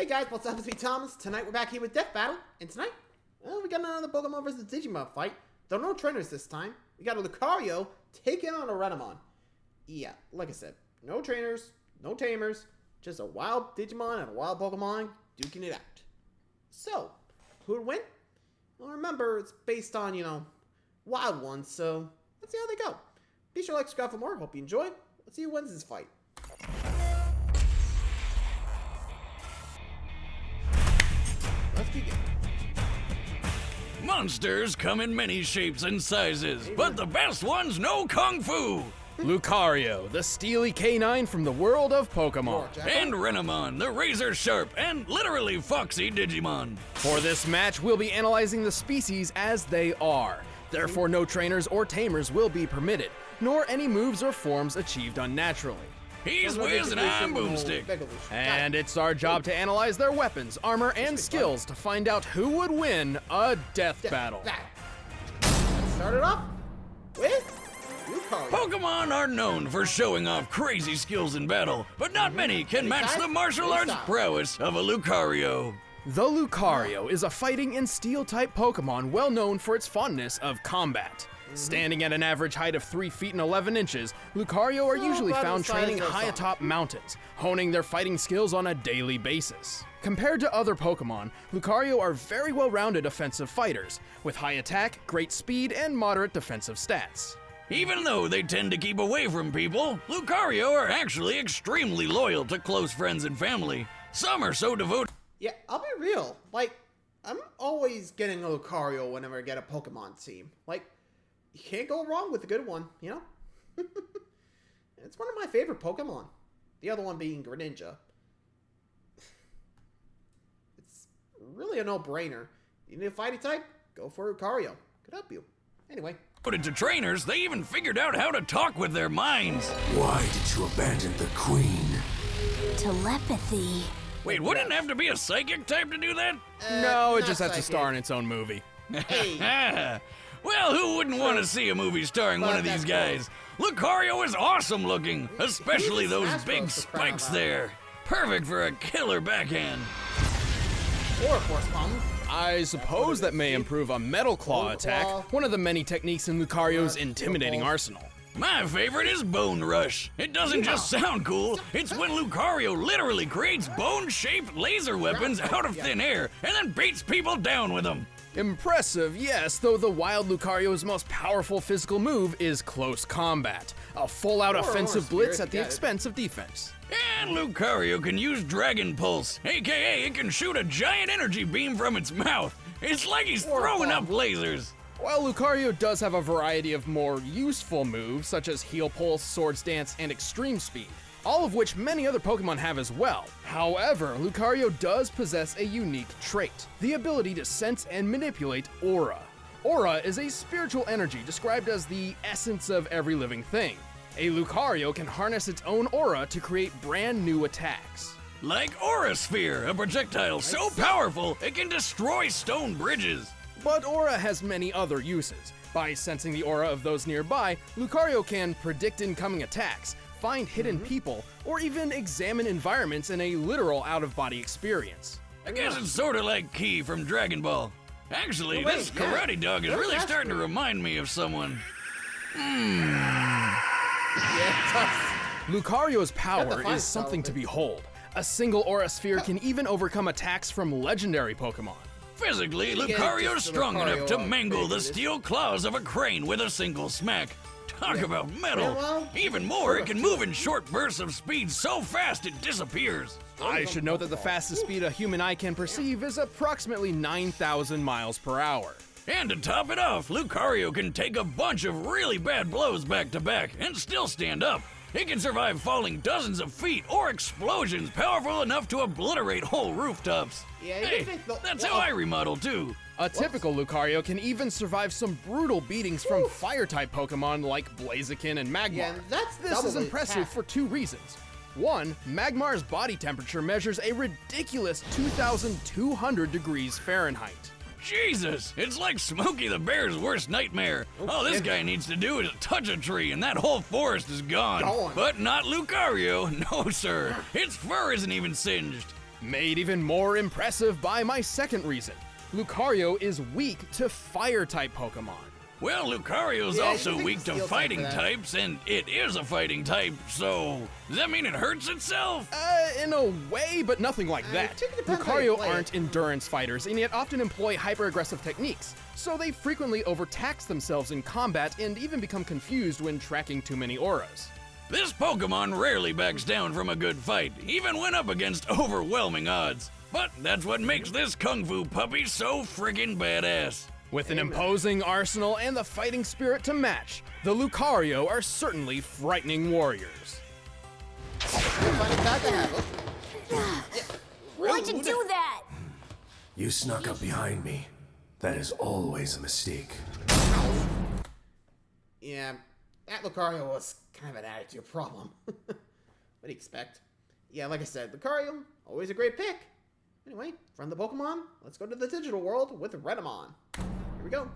Hey guys, what's up? It's me, Thomas. Tonight we're back here with Death Battle, and tonight, well, we got another Pokemon versus Digimon fight. Though no trainers this time. We got a Lucario taking on a Renamon. Yeah, like I said, no trainers, no tamers, just a wild Digimon and a wild Pokemon duking it out. So, who would win? Well, remember, it's based on, wild ones, so let's see how they go. Be sure to like, subscribe for more. Hope you enjoy. Let's see who wins this fight. Let's begin. Monsters come in many shapes and sizes, but the best ones know Kung Fu! Lucario, the steely canine from the world of Pokemon. And Renamon, the razor-sharp and literally foxy Digimon. For this match, we'll be analyzing the species as they are. Therefore, no trainers or tamers will be permitted, nor any moves or forms achieved unnaturally. He's Wiz and I'm Boomstick. And it's our job to analyze their weapons, armor, and skills to find out who would win a death battle. Let's start it off with Lucario. Pokemon are known for showing off crazy skills in battle, but not many can match the martial arts prowess of a Lucario. The Lucario is a fighting and steel-type Pokemon well known for its fondness of combat. Standing at an average height of 3 feet and 11 inches, Lucario are usually found training high atop mountains, honing their fighting skills on a daily basis. Compared to other Pokemon, Lucario are very well-rounded offensive fighters, with high attack, great speed, and moderate defensive stats. Even though they tend to keep away from people, Lucario are actually extremely loyal to close friends and family. Some are so devoted. Yeah, I'll be real. I'm always getting a Lucario whenever I get a Pokemon team. You can't go wrong with a good one, It's one of my favorite Pokemon. The other one being Greninja. It's really a no-brainer. You need a fighting type? Go for Lucario. Could help you. Anyway. Devoted to trainers, they even figured out how to talk with their minds. Why did you abandon the queen? Telepathy. Wait, wouldn't it have to be a psychic type to do that? No, it just has to star in its own movie. Hey. Well, who wouldn't want to see a movie starring one of these guys? Lucario is awesome looking, especially those big spikes there. Perfect for a killer backhand. Or a Force Palm. I suppose that may improve a Metal Claw attack, one of the many techniques in Lucario's intimidating arsenal. My favorite is Bone Rush. It doesn't just sound cool, it's when Lucario literally creates bone-shaped laser weapons out of thin air and then beats people down with them. Impressive, yes, though the wild Lucario's most powerful physical move is close combat, a full-out offensive blitz at the expense of defense. And Lucario can use Dragon Pulse, aka it can shoot a giant energy beam from its mouth. It's like he's throwing up lasers. While Lucario does have a variety of more useful moves, such as Heal Pulse, Swords Dance, and Extreme Speed, all of which many other Pokemon have as well. However, Lucario does possess a unique trait, the ability to sense and manipulate Aura. Aura is a spiritual energy described as the essence of every living thing. A Lucario can harness its own aura to create brand new attacks. Like Aura Sphere, a projectile so powerful it can destroy stone bridges. But Aura has many other uses. By sensing the aura of those nearby, Lucario can predict incoming attacks, find hidden people, or even examine environments in a literal out-of-body experience. I guess it's sorta like Ki from Dragon Ball. Actually, this karate dog is really starting to remind me of someone. Lucario's power is something to behold. A single Aura Sphere can even overcome attacks from legendary Pokemon. Physically, Lucario's strong enough to mangle the steel claws of a crane with a single smack. Talk about metal! Even more, it can move in short bursts of speed so fast it disappears. I should note that the fastest speed a human eye can perceive is approximately 9,000 miles per hour. And to top it off, Lucario can take a bunch of really bad blows back to back and still stand up. It can survive falling dozens of feet or explosions powerful enough to obliterate whole rooftops. Hey, that's how I remodel too. A typical Lucario can even survive some brutal beatings from fire-type Pokemon like Blaziken and Magmar. Yeah, This is impressive for two reasons. One, Magmar's body temperature measures a ridiculous 2,200 degrees Fahrenheit. Jesus, it's like Smokey the Bear's worst nightmare. All this guy needs to do is touch a tree and that whole forest is gone. But not Lucario, no sir. Its fur isn't even singed. Made even more impressive by my second reason. Lucario is weak to fire-type Pokemon. Well, Lucario's Yeah, also you think weak it's to steel type fighting for that. types, and it is a fighting type, so does that mean it hurts itself? In a way, but nothing like that. think it depends how you Lucario play it. aren't endurance fighters, and yet often employ hyper-aggressive techniques, so they frequently overtax themselves in combat and even become confused when tracking too many auras. This Pokemon rarely backs down from a good fight, even when up against overwhelming odds. But that's what makes this Kung Fu puppy so friggin' badass. With an imposing arsenal and the fighting spirit to match, the Lucario are certainly frightening warriors. Funny fact I have. Why'd you do that? You snuck up behind me. That is always a mistake. Yeah, that Lucario was kind of an attitude problem. What do you expect? Yeah, like I said, Lucario, always a great pick. Anyway, from the Pokemon, let's go to the digital world with Renamon. Here we go.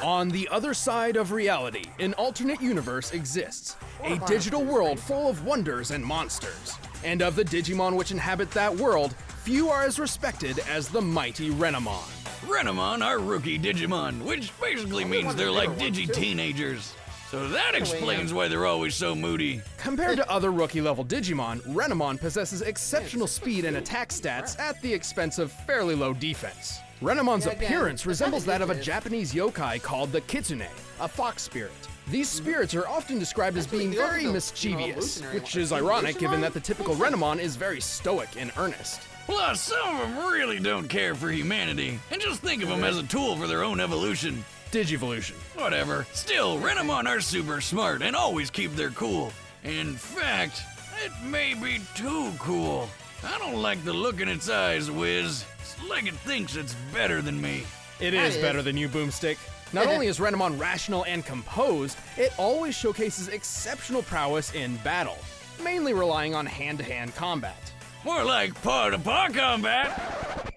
On the other side of reality, an alternate universe exists. A digital world full of wonders and monsters. And of the Digimon which inhabit that world, few are as respected as the mighty Renamon. Renamon are rookie Digimon, which basically means one of they're the like bigger ones, too. digi-teenagers. So that explains why they're always so moody. Compared to other rookie-level Digimon, Renamon possesses exceptional speed and attack stats at the expense of fairly low defense. Renamon's Yeah, again, appearance it's resembles that of a ridiculous. Japanese yokai called the Kitsune, a fox spirit. These spirits are often described as being Actually, very they're mischievous, evolutionary which ones. is ironic given Digimon? that the typical Renamon is very stoic and earnest. Plus, some of them really don't care for humanity, and just think of them as a tool for their own evolution. Digivolution. Whatever. Still, Renamon are super smart and always keep their cool. In fact, it may be too cool. I don't like the look in its eyes, Wiz. It's like it thinks it's better than me. It That is is. better than you, Boomstick. Not only is Renamon rational and composed, it always showcases exceptional prowess in battle, mainly relying on hand-to-hand combat. More like paw-to-paw combat.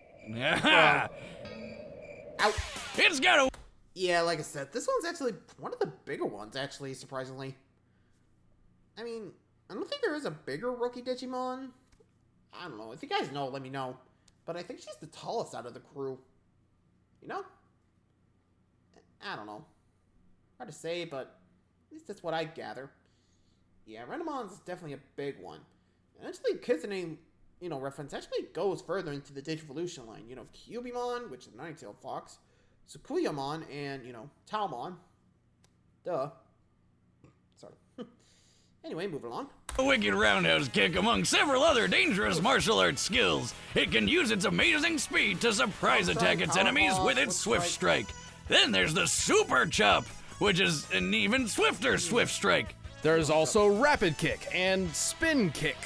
Out. It's got a Yeah, like I said, this one's actually one of the bigger ones, actually, surprisingly. I mean, I don't think there is a bigger rookie Digimon. I don't know. If you guys know, let me know. But I think she's the tallest out of the crew. You know? I don't know. Hard to say, but at least that's what I gather. Yeah, Renamon's definitely a big one. And actually, Kitsune, reference actually goes further into the Digivolution line. Cubimon, which is a nine-tailed fox, Sukuyamon, and, Talmon. Duh. Sorry. Anyway, moving along. wicked roundhouse kick among several other dangerous martial arts skills. It can use its amazing speed to surprise attack its enemies with its swift strike. Then there's the super chop, which is an even swifter swift strike. There's also Rapid Kick and Spin Kick.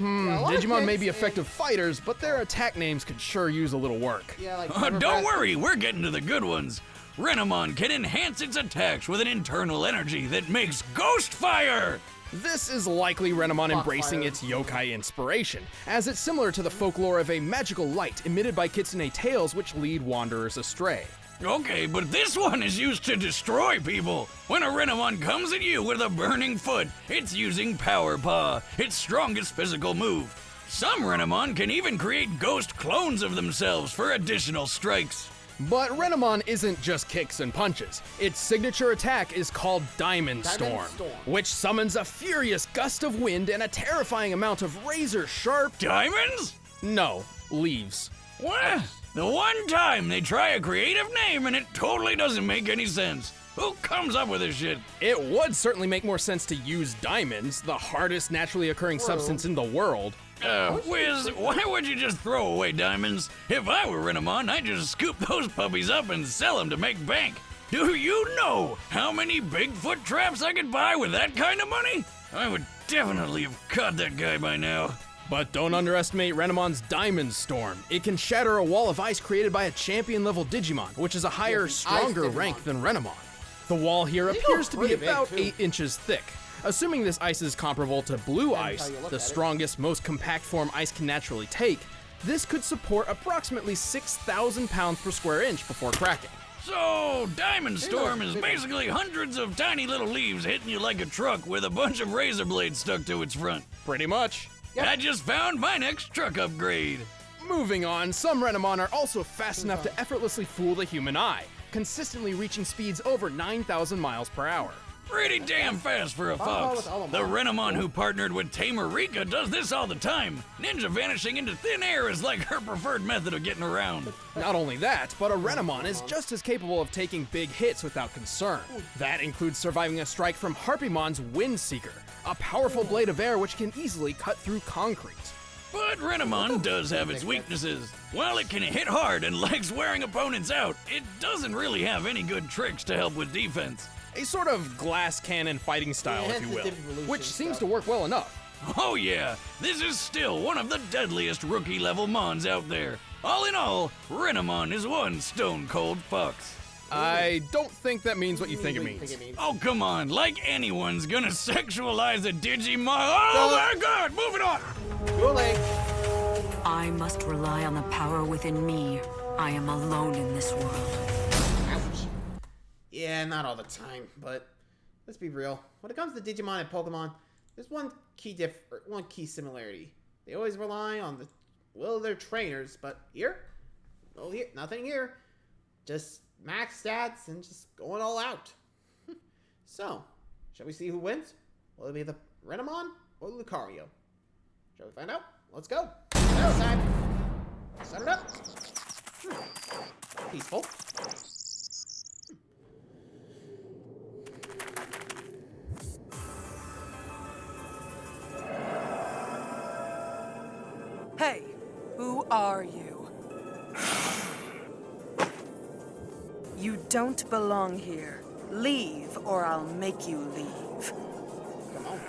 a lot of Digimon may kicks be and- effective fighters, but their attack names could sure use a little work. Yeah, like Don't worry, we're getting to the good ones. Renamon can enhance its attacks with an internal energy that makes ghost fire. This is likely Renamon embracing fire. its yokai inspiration, as it's similar to the folklore of a magical light emitted by kitsune tails which lead wanderers astray. Okay, but this one is used to destroy people. When a Renamon comes at you with a burning foot, it's using Power Paw, its strongest physical move. Some Renamon can even create ghost clones of themselves for additional strikes. But Renamon isn't just kicks and punches. Its signature attack is called Diamond Storm, Storm. which summons a furious gust of wind and a terrifying amount of razor-sharp... Diamonds? No, leaves. What? The one time they try a creative name and it totally doesn't make any sense. Who comes up with this shit? It would certainly make more sense to use diamonds, the hardest naturally occurring substance in the world. Wiz, why would you just throw away diamonds? If I were Renamon, I'd just scoop those puppies up and sell them to make bank. Do you know how many Bigfoot traps I could buy with that kind of money? I would definitely have caught that guy by now. But don't underestimate Renamon's Diamond Storm. It can shatter a wall of ice created by a champion-level Digimon, which is a higher, the ice stronger Digimon. rank than Renamon. The wall here They go appears to be pretty big, about too. 8 inches thick. Assuming this ice is comparable to blue how ice, you look the at it. strongest, most compact form ice can naturally take, this could support approximately 6,000 pounds per square inch before cracking. So, Diamond Storm look is big. basically hundreds of tiny little leaves hitting you like a truck with a bunch of razor blades stuck to its front. Pretty much. Yep. I just found my next truck upgrade. Moving on, some Renamon are also fast enough to effortlessly fool the human eye, consistently reaching speeds over 9,000 miles per hour. Pretty damn fast for a fox. The Renamon who partnered with Tamer Rika does this all the time. Ninja vanishing into thin air is like her preferred method of getting around. Not only that, but a Renamon is just as capable of taking big hits without concern. That includes surviving a strike from Harpymon's Windseeker, a powerful blade of air which can easily cut through concrete. But Renamon does have its weaknesses. While it can hit hard and likes wearing opponents out, it doesn't really have any good tricks to help with defense. A sort of glass cannon fighting style, if you will, which seems to work well enough. Oh yeah, this is still one of the deadliest rookie-level Mons out there. All in all, Renamon is one stone-cold fox. I don't think that means what you think it means. Oh, come on, like anyone's gonna sexualize a Digimon. Oh my god, moving on! Too late. I must rely on the power within me. I am alone in this world. Ouch. Yeah, not all the time, but let's be real. When it comes to Digimon and Pokemon, there's one key similarity. They always rely on the will of their trainers, but here, nothing here. Just max stats and just going all out. So, shall we see who wins? Will it be the Renamon or Lucario? Shall we find out? Let's go. Battle time. Set it up. Peaceful. Hey, who are you? You don't belong here. Leave, or I'll make you leave. Come on.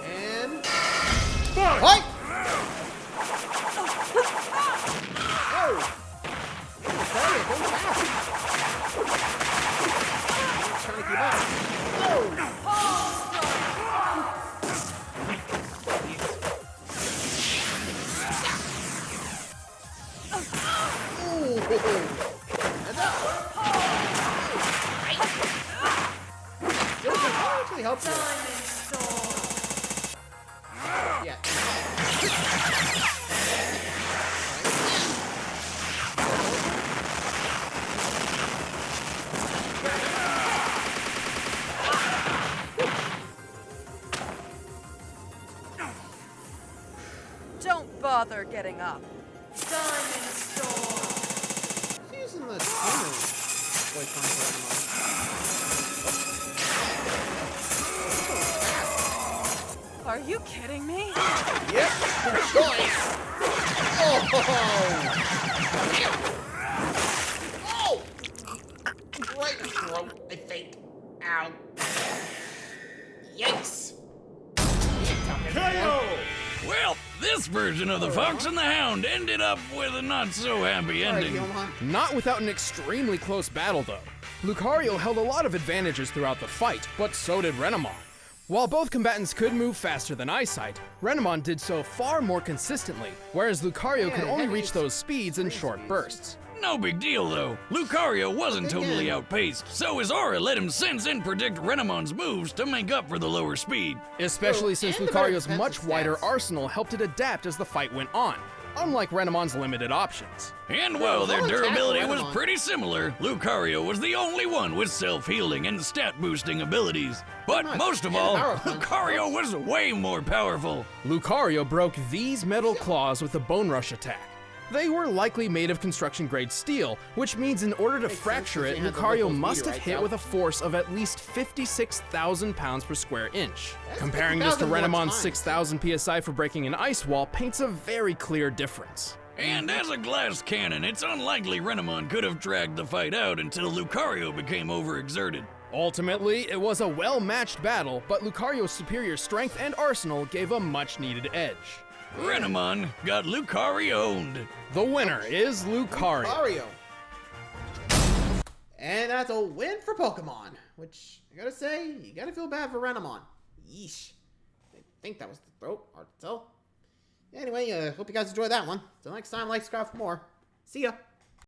And... Fight! Oh! Sorry, go fast. I'm trying to keep up. Oh! Actually helps you. Yeah. Don't bother getting up. Diamond Storm. She's using the trainer voice on Renamon. Are you kidding me? Yep, good choice. Oh! Oh! Right in the throat, I think. Ow. Yikes. Well, this version of the Fox and the Hound ended up with a not-so-happy ending. Not without an extremely close battle, though. Lucario held a lot of advantages throughout the fight, but so did Renamon. While both combatants could move faster than Eyesight, Renamon did so far more consistently, whereas Lucario could only reach those speeds in short bursts. No big deal, though. Lucario wasn't totally outpaced, so his aura let him sense and predict Renamon's moves to make up for the lower speed. Especially since and the better Lucario's much defensive wider stats. arsenal helped it adapt as the fight went on, unlike Renamon's limited options. And while their I'll attack durability was Renamon. pretty similar, Lucario was the only one with self-healing and stat-boosting abilities. But Nice. most of And all, power punch. Lucario was way more powerful. Lucario broke these metal claws with a Bone Rush attack. They were likely made of construction-grade steel, which means in order to Makes sense, fracture since it, they had to Lucario lift those must have meteorites hit out. with a force of at least 56,000 pounds per square inch. That's Comparing this to 50,000 more Renamon's times. 6,000 psi for breaking an ice wall paints a very clear difference. And as a glass cannon, it's unlikely Renamon could have dragged the fight out until Lucario became overexerted. Ultimately, it was a well-matched battle, but Lucario's superior strength and arsenal gave a much-needed edge. Renamon got Lucario-owned. The winner is Lucario. Lucario. And that's a win for Pokemon, which I gotta say, you gotta feel bad for Renamon. Yeesh. I think that was the throat. Hard to tell. Anyway, hope you guys enjoyed that one. Till next time, like, subscribe for more. See ya.